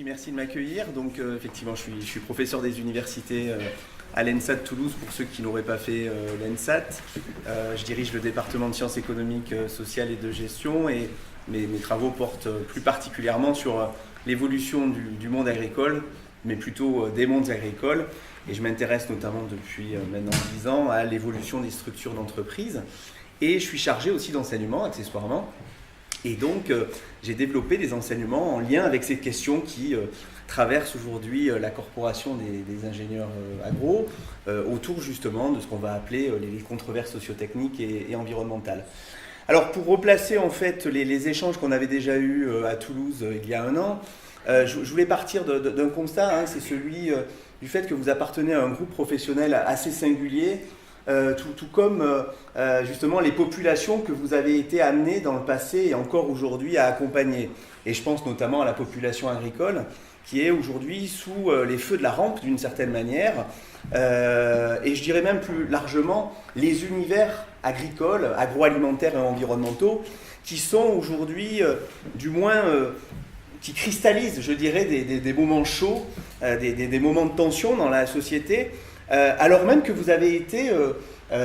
Merci de m'accueillir. Donc effectivement, je suis professeur des universités à l'ENSA de Toulouse pour ceux qui n'auraient pas fait l'ENSAT. Je dirige le département de sciences économiques, sociales et de gestion et mes travaux portent plus particulièrement sur l'évolution du monde agricole, mais plutôt des mondes agricoles. Et je m'intéresse notamment depuis maintenant 10 ans à l'évolution des structures d'entreprise. Et je suis chargé aussi d'enseignement, accessoirement. Et donc, j'ai développé des enseignements en lien avec ces questions qui traversent aujourd'hui la corporation des ingénieurs agro, autour justement de ce qu'on va appeler les controverses sociotechniques et environnementales. Alors, pour replacer en fait les échanges qu'on avait déjà eus à Toulouse il y a un an, je voulais partir d'un constat, c'est celui du fait que vous appartenez à un groupe professionnel assez singulier, tout comme justement les populations que vous avez été amenés dans le passé et encore aujourd'hui à accompagner. Et je pense notamment à la population agricole qui est aujourd'hui sous les feux de la rampe d'une certaine manière. Et je dirais même plus largement les univers agricoles, agroalimentaires et environnementaux qui sont aujourd'hui du moins... qui cristallisent, je dirais, des moments chauds, des moments de tension dans la société, alors même que vous avez été,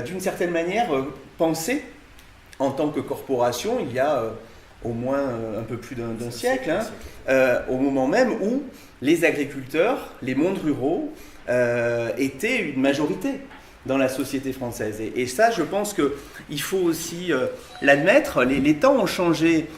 d'une certaine manière, pensé en tant que corporation il y a au moins un peu plus d'un siècle, au moment même où les agriculteurs, les mondes ruraux, étaient une majorité dans la société française. Et ça, je pense qu'il faut aussi l'admettre, les temps ont changé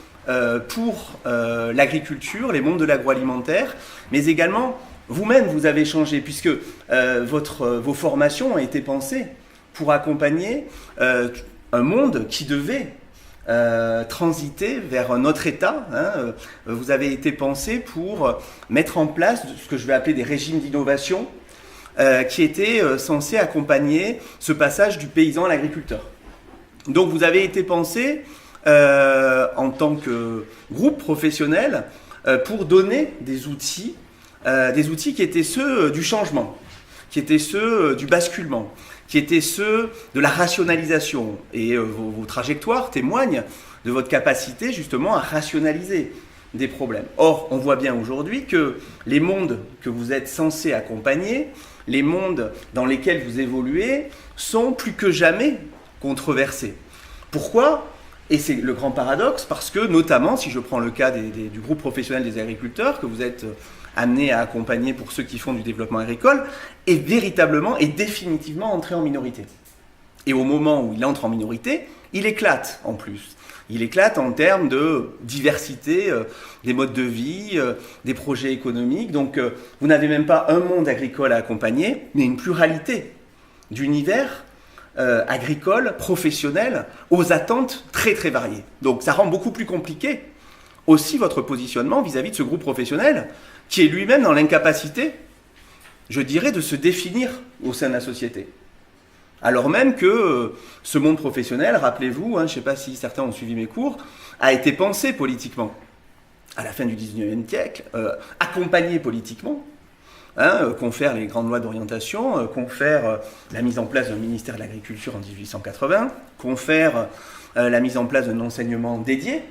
pour l'agriculture, les mondes de l'agroalimentaire, mais également vous-même vous avez changé puisque vos formations ont été pensées pour accompagner un monde qui devait transiter vers un autre état. Vous avez été pensé pour mettre en place ce que je vais appeler des régimes d'innovation qui étaient censés accompagner ce passage du paysan à l'agriculteur. Donc vous avez été pensé en tant que groupe professionnel pour donner des outils qui étaient ceux du changement, qui étaient ceux du basculement, qui étaient ceux de la rationalisation. Et vos trajectoires témoignent de votre capacité justement à rationaliser des problèmes. Or, on voit bien aujourd'hui que les mondes que vous êtes censés accompagner, les mondes dans lesquels vous évoluez, sont plus que jamais controversés. Pourquoi ? Et c'est le grand paradoxe parce que, notamment, si je prends le cas du groupe professionnel des agriculteurs que vous êtes amené à accompagner pour ceux qui font du développement agricole, est véritablement et définitivement entré en minorité. Et au moment où il entre en minorité, il éclate en plus. Il éclate en termes de diversité des modes de vie, des projets économiques. Donc, vous n'avez même pas un monde agricole à accompagner, mais une pluralité d'univers agricole, professionnel, aux attentes très très variées. Donc ça rend beaucoup plus compliqué aussi votre positionnement vis-à-vis de ce groupe professionnel qui est lui-même dans l'incapacité, je dirais, de se définir au sein de la société. Alors même que ce monde professionnel, rappelez-vous, je ne sais pas si certains ont suivi mes cours, a été pensé politiquement à la fin du 19e siècle, accompagné politiquement, confère les grandes lois d'orientation, confère la mise en place d'un ministère de l'Agriculture en 1880, confère la mise en place d'un enseignement dédié,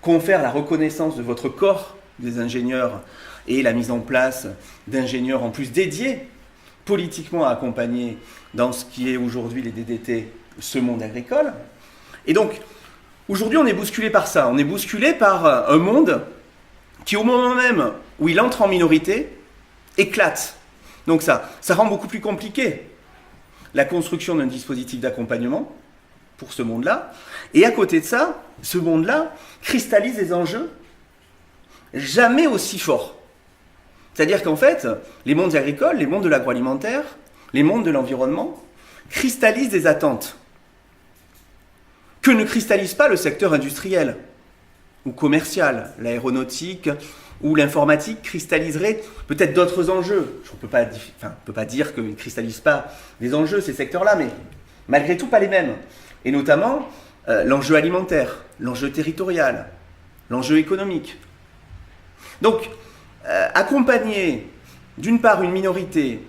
confère la reconnaissance de votre corps des ingénieurs et la mise en place d'ingénieurs en plus dédiés, politiquement accompagnés dans ce qui est aujourd'hui les DDT, ce monde agricole. Et donc, aujourd'hui, on est bousculé par ça. On est bousculé par un monde qui, au moment même où il entre en minorité, éclate. Donc ça rend beaucoup plus compliqué la construction d'un dispositif d'accompagnement pour ce monde-là. Et à côté de ça, ce monde-là cristallise des enjeux jamais aussi forts. C'est-à-dire qu'en fait, les mondes agricoles, les mondes de l'agroalimentaire, les mondes de l'environnement cristallisent des attentes que ne cristallise pas le secteur industriel ou commercial, l'aéronautique ou l'informatique cristalliserait peut-être d'autres enjeux. On ne peut pas dire qu'ils ne cristallisent pas des enjeux, ces secteurs-là, mais malgré tout pas les mêmes. Et notamment l'enjeu alimentaire, l'enjeu territorial, l'enjeu économique. Donc, accompagner d'une part une minorité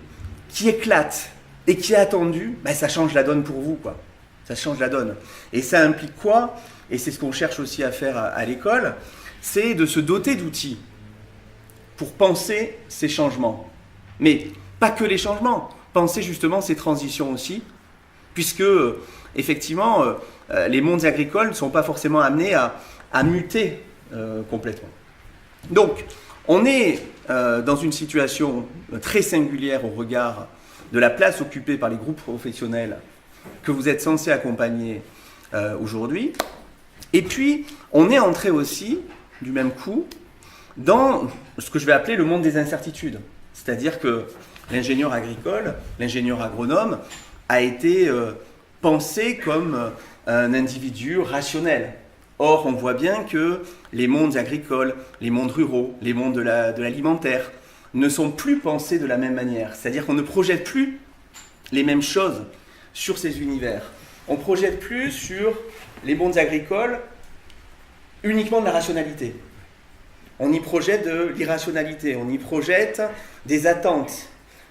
qui éclate et qui est attendue, ça change la donne pour vous, quoi. Ça change la donne. Et ça implique quoi? Et c'est ce qu'on cherche aussi à faire à l'école, c'est de se doter d'outils pour penser ces changements. Mais pas que les changements, penser justement ces transitions aussi, puisque effectivement, les mondes agricoles ne sont pas forcément amenés à muter complètement. Donc, on est dans une situation très singulière au regard de la place occupée par les groupes professionnels que vous êtes censés accompagner aujourd'hui. Et puis, on est entré aussi, du même coup, dans ce que je vais appeler le monde des incertitudes. C'est-à-dire que l'ingénieur agricole, l'ingénieur agronome, a été pensé comme un individu rationnel. Or, on voit bien que les mondes agricoles, les mondes ruraux, les mondes de l'alimentaire ne sont plus pensés de la même manière. C'est-à-dire qu'on ne projette plus les mêmes choses sur ces univers. On ne projette plus sur les mondes agricoles uniquement de la rationalité. On y projette de l'irrationalité, on y projette des attentes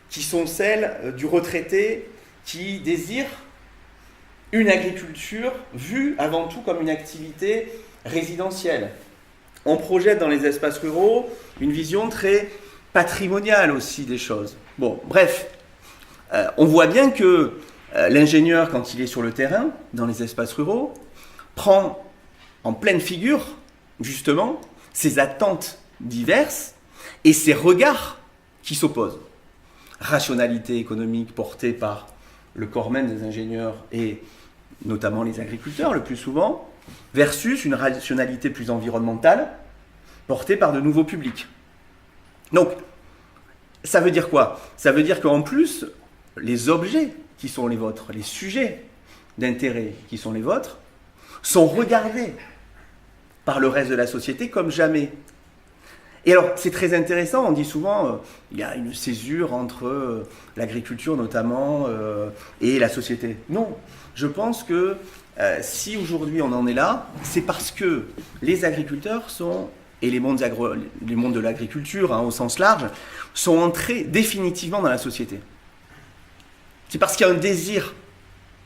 qui sont celles du retraité qui désire une agriculture vue avant tout comme une activité résidentielle. On projette dans les espaces ruraux une vision très patrimoniale aussi des choses. Bon, bref, on voit bien que l'ingénieur, quand il est sur le terrain, dans les espaces ruraux, prend en pleine figure, justement, ces attentes diverses et ces regards qui s'opposent. Rationalité économique portée par le corps même des ingénieurs et notamment les agriculteurs le plus souvent, versus une rationalité plus environnementale portée par de nouveaux publics. Donc, ça veut dire quoi? Ça veut dire qu'en plus, les objets qui sont les vôtres, les sujets d'intérêt qui sont les vôtres, sont regardés par le reste de la société comme jamais. Et alors, c'est très intéressant, on dit souvent, il y a une césure entre l'agriculture notamment et la société. Non, je pense que si aujourd'hui on en est là, c'est parce que les agriculteurs sont, et les mondes de l'agriculture au sens large, sont entrés définitivement dans la société. C'est parce qu'il y a un désir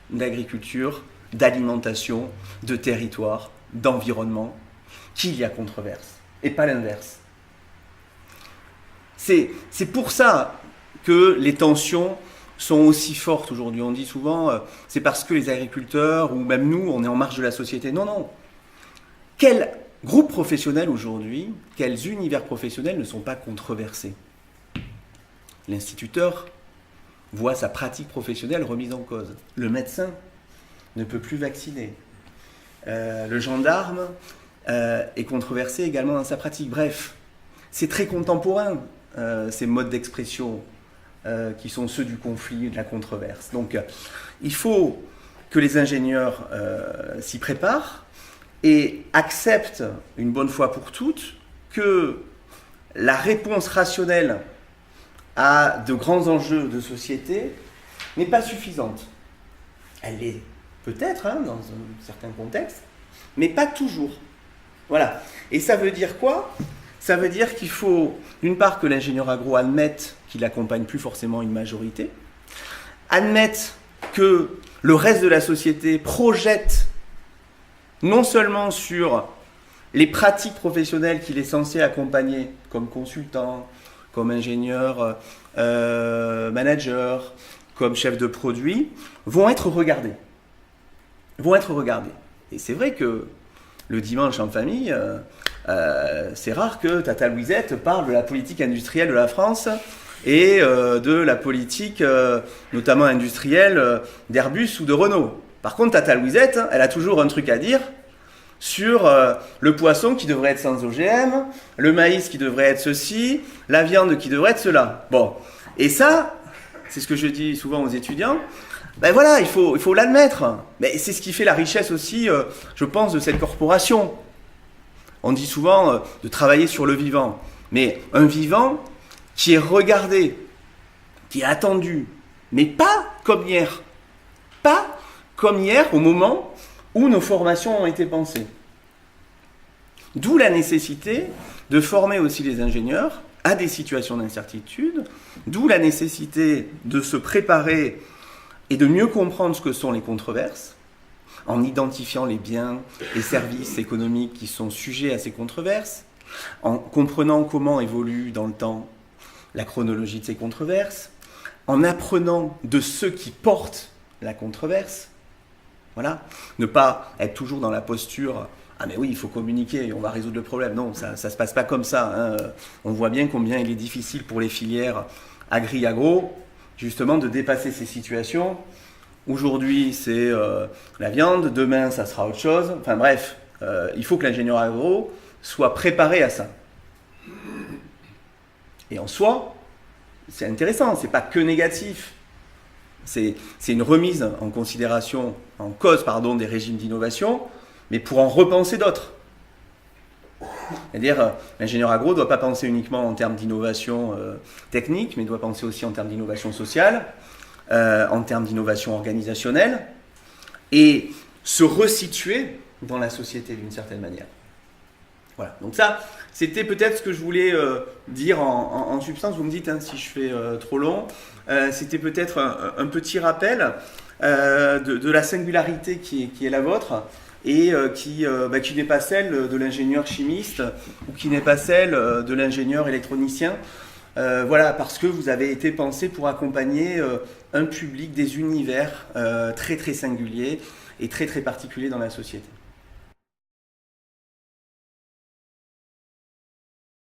d'agriculture, d'alimentation, de territoire, d'environnement, qu'il y a controverse, et pas l'inverse. C'est pour ça que les tensions sont aussi fortes aujourd'hui. On dit souvent, c'est parce que les agriculteurs, ou même nous, on est en marge de la société. Non, non. Quels groupes professionnels aujourd'hui, quels univers professionnels ne sont pas controversés? L'instituteur voit sa pratique professionnelle remise en cause. Le médecin ne peut plus vacciner. Le gendarme est controversé également dans sa pratique. Bref, c'est très contemporain, ces modes d'expression qui sont ceux du conflit et de la controverse. Donc, il faut que les ingénieurs s'y préparent et acceptent une bonne fois pour toutes que la réponse rationnelle à de grands enjeux de société n'est pas suffisante. Elle l'est peut-être dans un certain contexte, mais pas toujours. Voilà. Et ça veut dire quoi? Ça veut dire qu'il faut, d'une part, que l'ingénieur agro admette qu'il n'accompagne plus forcément une majorité, admette que le reste de la société projette non seulement sur les pratiques professionnelles qu'il est censé accompagner comme consultant, comme ingénieur, manager, comme chef de produit, vont être regardés. Et c'est vrai que le dimanche en famille, c'est rare que Tata Louisette parle de la politique industrielle de la France et de la politique, notamment industrielle, d'Airbus ou de Renault. Par contre, Tata Louisette, elle a toujours un truc à dire sur le poisson qui devrait être sans OGM, le maïs qui devrait être ceci, la viande qui devrait être cela. Bon, et ça, c'est ce que je dis souvent aux étudiants, ben voilà, il faut l'admettre. Mais c'est ce qui fait la richesse aussi, je pense, de cette corporation. On dit souvent de travailler sur le vivant, mais un vivant qui est regardé, qui est attendu, mais pas comme hier. Pas comme hier au moment où nos formations ont été pensées. D'où la nécessité de former aussi les ingénieurs à des situations d'incertitude, d'où la nécessité de se préparer et de mieux comprendre ce que sont les controverses, en identifiant les biens et services économiques qui sont sujets à ces controverses, en comprenant comment évolue dans le temps la chronologie de ces controverses, en apprenant de ceux qui portent la controverse. Voilà. Ne pas être toujours dans la posture « Ah mais oui, il faut communiquer, on va résoudre le problème ». Non, ça ne se passe pas comme ça. Hein. On voit bien combien il est difficile pour les filières agri-agro, justement, de dépasser ces situations. Aujourd'hui, c'est la viande, demain, ça sera autre chose. Enfin bref, il faut que l'ingénieur agro soit préparé à ça. Et en soi, c'est intéressant, c'est pas que négatif. C'est une remise en considération, en cause, pardon, des régimes d'innovation, mais pour en repenser d'autres. C'est-à-dire, l'ingénieur agro ne doit pas penser uniquement en termes d'innovation technique, mais doit penser aussi en termes d'innovation sociale, en termes d'innovation organisationnelle, et se resituer dans la société d'une certaine manière. Voilà, donc ça, c'était peut-être ce que je voulais dire en substance. Vous me dites si je fais trop long. C'était peut-être un petit rappel de la singularité qui est la vôtre et qui n'est pas celle de l'ingénieur chimiste ou qui n'est pas celle de l'ingénieur électronicien. Voilà, parce que vous avez été pensé pour accompagner un public, des univers très très singuliers et très très particuliers dans la société.